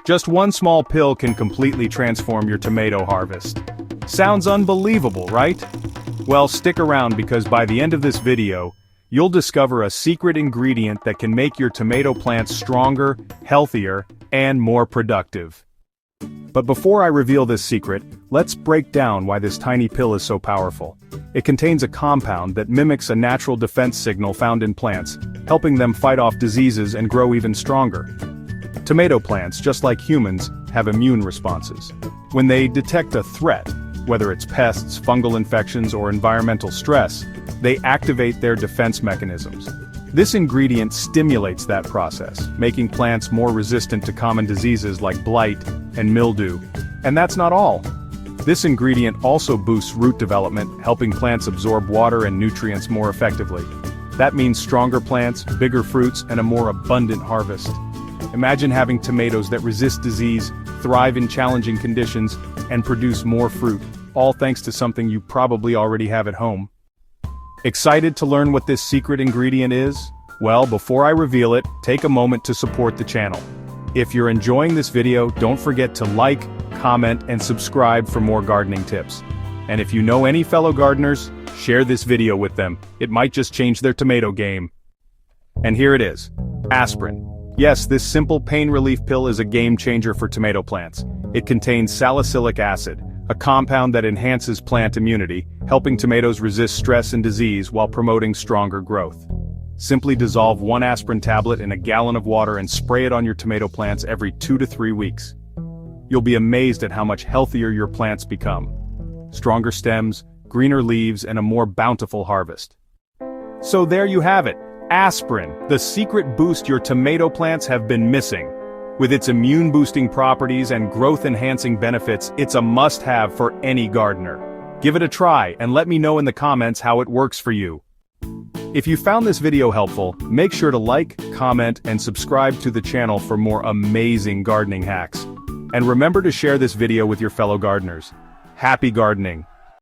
Just one small pill can completely transform your tomato harvest. Sounds unbelievable, right? Well, stick around because by the end of this video, you'll discover a secret ingredient that can make your tomato plants stronger, healthier, and more productive. But before I reveal this secret, let's break down why this tiny pill is so powerful. It contains a compound that mimics a natural defense signal found in plants, helping them fight off diseases and grow even stronger. Tomato plants, just like humans, have immune responses. When they detect a threat, whether it's pests, fungal infections, or environmental stress, they activate their defense mechanisms. This ingredient stimulates that process, making plants more resistant to common diseases like blight and mildew. And that's not all. This ingredient also boosts root development, helping plants absorb water and nutrients more effectively. That means stronger plants, bigger fruits, and a more abundant harvest. Imagine having tomatoes that resist disease, thrive in challenging conditions, and produce more fruit, all thanks to something you probably already have at home. Excited to learn what this secret ingredient is? Well, before I reveal it, take a moment to support the channel. If you're enjoying this video, don't forget to like, comment, and subscribe for more gardening tips. And if you know any fellow gardeners, share this video with them. It might just change their tomato game. And here it is. Aspirin. Yes, this simple pain relief pill is a game changer for tomato plants. It contains salicylic acid, a compound that enhances plant immunity, helping tomatoes resist stress and disease while promoting stronger growth. Simply dissolve 1 aspirin tablet in a gallon of water and spray it on your tomato plants every 2 to 3 weeks. You'll be amazed at how much healthier your plants become. Stronger stems, greener leaves, and a more bountiful harvest. So there you have it. Aspirin, the secret boost your tomato plants have been missing. With its immune-boosting properties and growth-enhancing benefits, it's a must-have for any gardener. Give it a try and let me know in the comments how it works for you. If you found this video helpful, make sure to like, comment, and subscribe to the channel for more amazing gardening hacks. And remember to share this video with your fellow gardeners. Happy gardening!